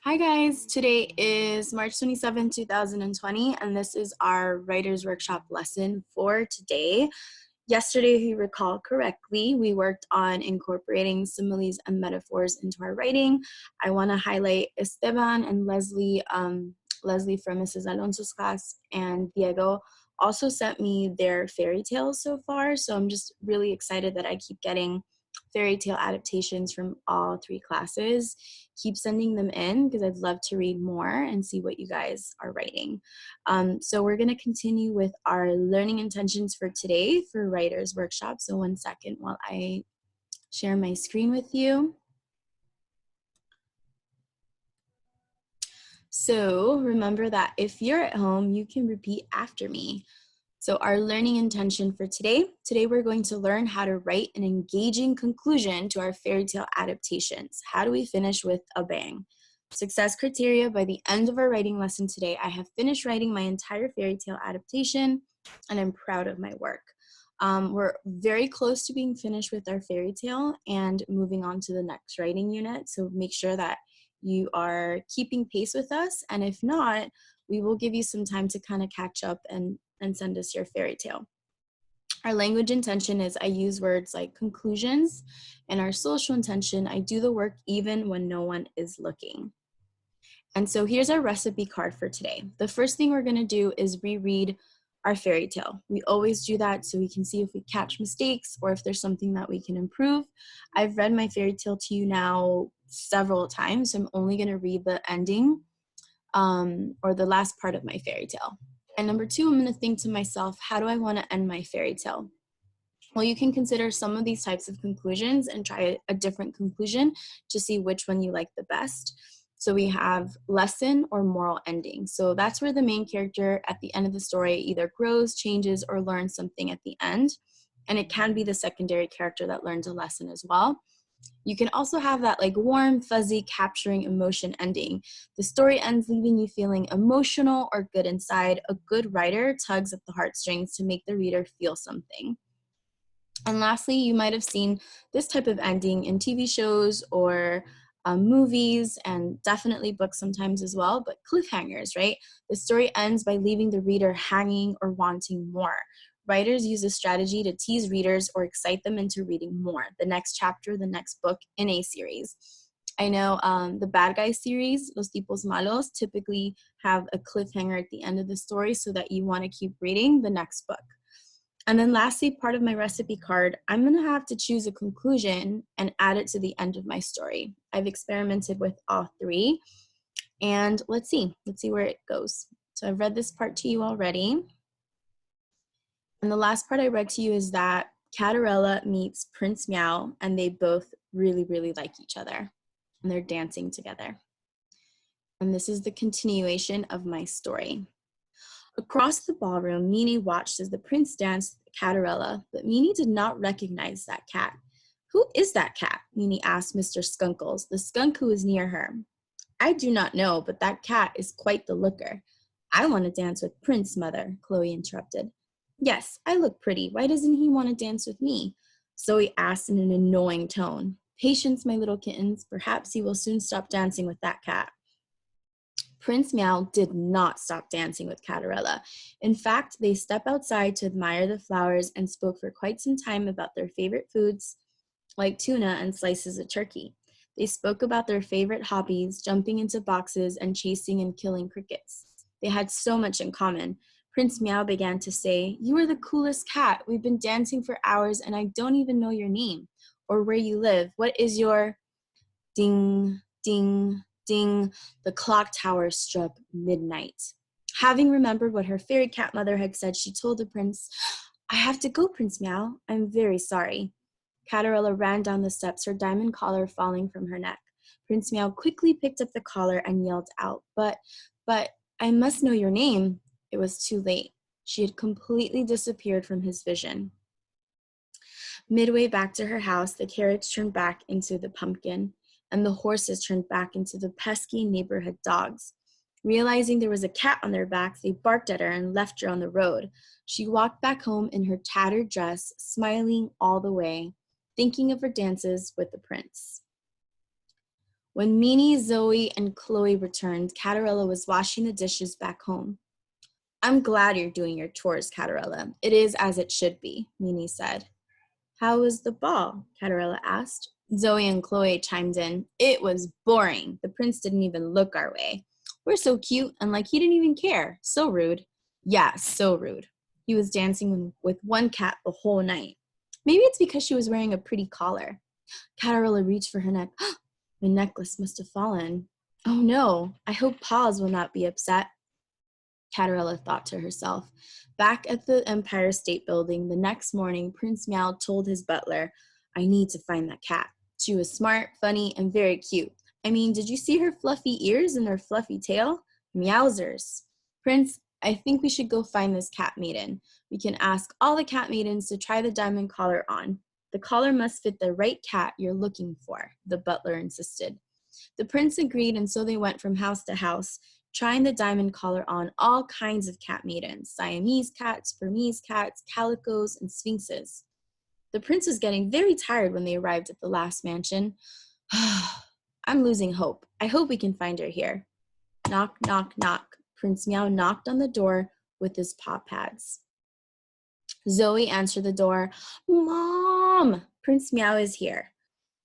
Hi guys, today is March 27, 2020, and this is our Writers Workshop lesson for today. Yesterday, if you recall correctly, we worked on incorporating similes and metaphors into our writing. I want to highlight Esteban and Leslie, Leslie from Mrs. Alonso's class, and Diego also sent me their fairy tales so far, so I'm just really excited that I keep getting fairy tale adaptations from all three classes. Keep sending them in because I'd love to read more and see what you guys are writing. So we're going to continue with our learning intentions for today for Writers Workshop. So one second while I share my screen with you. So remember that if you're at home, you can repeat after me. So our learning intention for today we're going to learn how to write an engaging conclusion to our fairy tale adaptations. How do we finish with a bang? Success criteria: by the end of our writing lesson today, I have finished writing my entire fairy tale adaptation and I'm proud of my work. We're very close to being finished with our fairy tale and moving on to the next writing unit. So make sure that you are keeping pace with us. And if not, we will give you some time to kind of catch up and send us your fairy tale. Our language intention is I use words like conclusions, and our social intention, I do the work even when no one is looking. And so here's our recipe card for today. The first thing we're gonna do is reread our fairy tale. We always do that so we can see if we catch mistakes or if there's something that we can improve. I've read my fairy tale to you now several times, so I'm only gonna read the ending or the last part of my fairy tale. And number two, I'm going to think to myself, how do I want to end my fairy tale? Well, you can consider some of these types of conclusions and try a different conclusion to see which one you like the best. So we have lesson or moral ending. So that's where the main character at the end of the story either grows, changes, or learns something at the end. And it can be the secondary character that learns a lesson as well. You can also have that like warm, fuzzy, capturing emotion ending. The story ends leaving you feeling emotional or good inside. A good writer tugs at the heartstrings to make the reader feel something. And lastly, you might have seen this type of ending in TV shows or movies, and definitely books sometimes as well, but cliffhangers, right? The story ends by leaving the reader hanging or wanting more. Writers use this strategy to tease readers or excite them into reading more, the next chapter, the next book in a series. I know the Bad Guys series, Los Tipos Malos, typically have a cliffhanger at the end of the story so that you want to keep reading the next book. And then lastly, part of my recipe card, I'm gonna have to choose a conclusion and add it to the end of my story. I've experimented with all three, and let's see where it goes. So I've read this part to you already. And the last part I read to you is that Catarella meets Prince Meow, and they both really, really like each other, and they're dancing together. And this is the continuation of my story. Across the ballroom, Mini watched as the prince danced with Catarella, but Mini did not recognize that cat. "Who is that cat?" Mini asked Mr. Skunkles, the skunk who was near her. "I do not know, but that cat is quite the looker." "I want to dance with Prince, Mother," Chloe interrupted. "Yes, I look pretty. Why doesn't he want to dance with me?" Zoe asked in an annoying tone. "Patience, my little kittens. Perhaps he will soon stop dancing with that cat." Prince Meow did not stop dancing with Catarella. In fact, they stepped outside to admire the flowers and spoke for quite some time about their favorite foods, like tuna and slices of turkey. They spoke about their favorite hobbies, jumping into boxes and chasing and killing crickets. They had so much in common. Prince Meow began to say, "You are the coolest cat. We've been dancing for hours and I don't even know your name or where you live. What is your—" Ding, ding, ding, the clock tower struck midnight. Having remembered what her fairy cat mother had said, she told the prince, "I have to go, Prince Meow. I'm very sorry." Catarella ran down the steps, her diamond collar falling from her neck. Prince Meow quickly picked up the collar and yelled out, but, I must know your name." It was too late. She had completely disappeared from his vision. Midway back to her house, the carriage turned back into the pumpkin, and the horses turned back into the pesky neighborhood dogs. Realizing there was a cat on their backs, they barked at her and left her on the road. She walked back home in her tattered dress, smiling all the way, thinking of her dances with the prince. When Minnie, Zoe, and Chloe returned, Catarella was washing the dishes back home. I'm glad you're doing your chores, Catarella. It is as it should be, Minnie said. How was the ball? Catarella asked. Zoe and Chloe chimed in. It was boring. The prince didn't even look our way. We're so cute, and like he didn't even care. So rude. Yeah, so rude. He was dancing with one cat the whole night. Maybe it's because she was wearing a pretty collar. Catarella reached for her neck. My necklace must have fallen. Oh no, I hope Paws will not be upset. Catarella thought to herself. Back at the Empire State Building the next morning, Prince Meow told his butler, I need to find that cat. She was smart, funny, and very cute. I mean, did you see her fluffy ears and her fluffy tail? Meowsers. Prince, I think we should go find this cat maiden. We can ask all the cat maidens to try the diamond collar on. The collar must fit the right cat you're looking for, the butler insisted. The prince agreed, and so they went from house to house, trying the diamond collar on all kinds of cat maidens, Siamese cats, Burmese cats, calicos, and sphinxes. The prince was getting very tired when they arrived at the last mansion. I'm losing hope. I hope we can find her here. Knock, knock, knock. Prince Meow knocked on the door with his paw pads. Zoe answered the door. Mom, Prince Meow is here.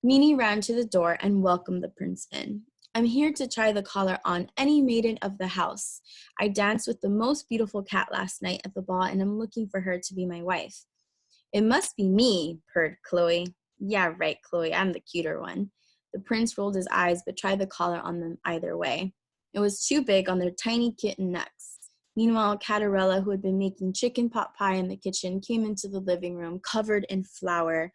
Minnie ran to the door and welcomed the prince in. I'm here to try the collar on any maiden of the house. I danced with the most beautiful cat last night at the ball, and I'm looking for her to be my wife. It must be me, purred Chloe. Yeah, right, Chloe, I'm the cuter one. The prince rolled his eyes, but tried the collar on them either way. It was too big on their tiny kitten necks. Meanwhile, Catarella, who had been making chicken pot pie in the kitchen, came into the living room covered in flour.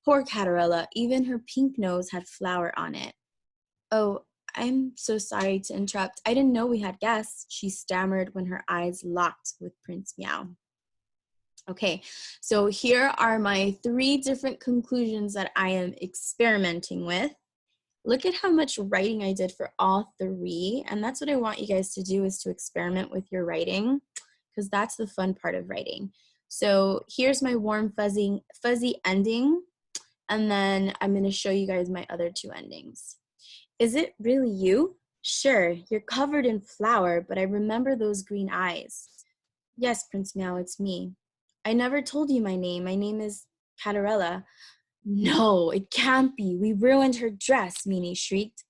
Poor Catarella, even her pink nose had flour on it. Oh, I'm so sorry to interrupt. I didn't know we had guests, she stammered when her eyes locked with Prince Meow. Okay, so here are my 3 different conclusions that I am experimenting with. Look at how much writing I did for all 3, and that's what I want you guys to do, is to experiment with your writing, because that's the fun part of writing. So here's my warm fuzzy ending, and then I'm going to show you guys my other 2 endings. Is it really you? Sure, you're covered in flour, but I remember those green eyes. Yes, Prince Meow, it's me. I never told you my name. My name is Catarella. No, it can't be. We ruined her dress, Minnie shrieked.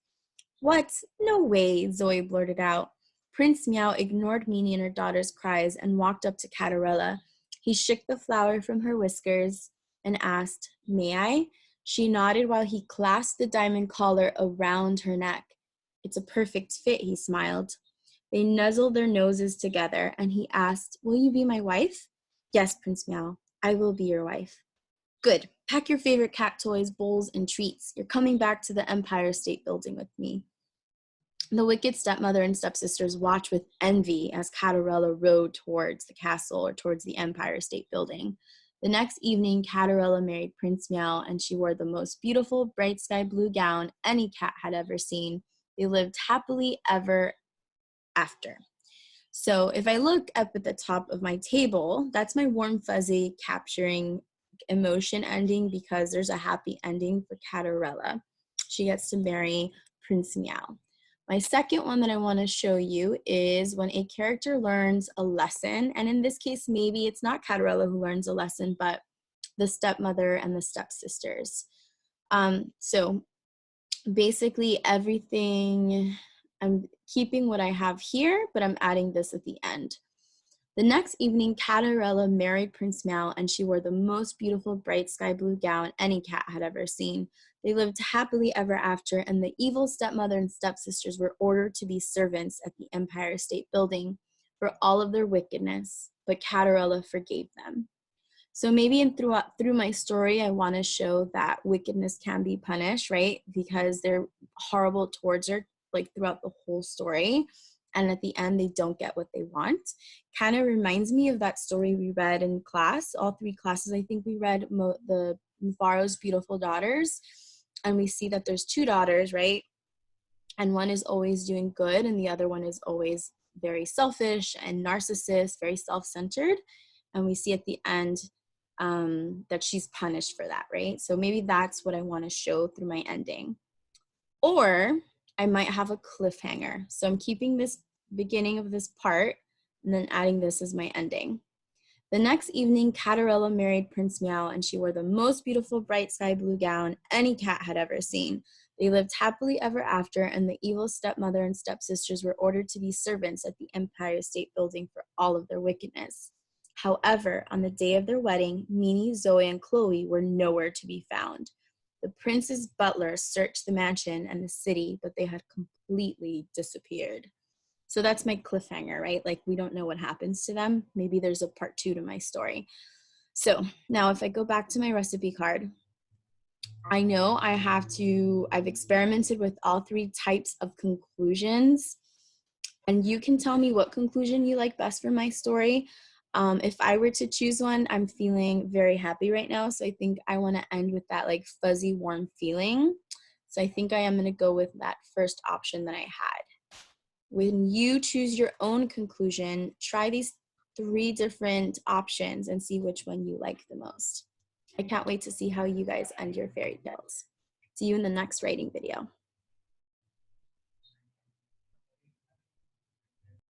What? No way, Zoe blurted out. Prince Meow ignored Minnie and her daughter's cries and walked up to Catarella. He shook the flour from her whiskers and asked, May I? She nodded while he clasped the diamond collar around her neck. It's a perfect fit, he smiled. They nuzzled their noses together, and he asked, Will you be my wife? Yes, Prince Meow, I will be your wife. Good. Pack your favorite cat toys, bowls, and treats. You're coming back to the Empire State Building with me. The wicked stepmother and stepsisters watched with envy as Catarella rode towards the castle, or towards the Empire State Building. The next evening, Catarella married Prince Meow, and she wore the most beautiful bright sky blue gown any cat had ever seen. They lived happily ever after. So if I look up at the top of my table, that's my warm fuzzy capturing emotion ending, because there's a happy ending for Catarella. She gets to marry Prince Meow. My second one that I want to show you is when a character learns a lesson, and in this case, maybe it's not Catarella who learns a lesson, but the stepmother and the stepsisters. So basically everything, I'm keeping what I have here, but I'm adding this at the end. The next evening, Catarella married Prince Meow, and she wore the most beautiful bright sky blue gown any cat had ever seen. They lived happily ever after, and the evil stepmother and stepsisters were ordered to be servants at the Empire State Building for all of their wickedness, but Catarella forgave them. So maybe through my story, I want to show that wickedness can be punished, right? Because they're horrible towards her, like throughout the whole story. And at the end, they don't get what they want. Kind of reminds me of that story we read in class. All 3 classes, I think we read the Mufaro's Beautiful Daughters. And we see that there's 2 daughters, right? And one is always doing good, and the other one is always very selfish and narcissist, very self-centered. And we see at the end that she's punished for that, right? So maybe that's what I want to show through my ending. Or I might have a cliffhanger. So I'm keeping this beginning of this part and then adding this as my ending. The next evening, Catarella married Prince Meow, and she wore the most beautiful bright sky blue gown any cat had ever seen. They lived happily ever after, and the evil stepmother and stepsisters were ordered to be servants at the Empire State Building for all of their wickedness. However, on the day of their wedding, Mimi, Zoe, and Chloe were nowhere to be found. The prince's butler searched the mansion and the city, but they had completely disappeared. So that's my cliffhanger, right? Like, we don't know what happens to them. Maybe there's a part 2 to my story. So now if I go back to my recipe card, I know I've experimented with all 3 types of conclusions, and you can tell me what conclusion you like best for my story. If I were to choose one, I'm feeling very happy right now. So I think I want to end with that like fuzzy, warm feeling. So I think I am going to go with that first option that I had. When you choose your own conclusion, try these 3 different options and see which one you like the most. I can't wait to see how you guys end your fairy tales. See you in the next writing video.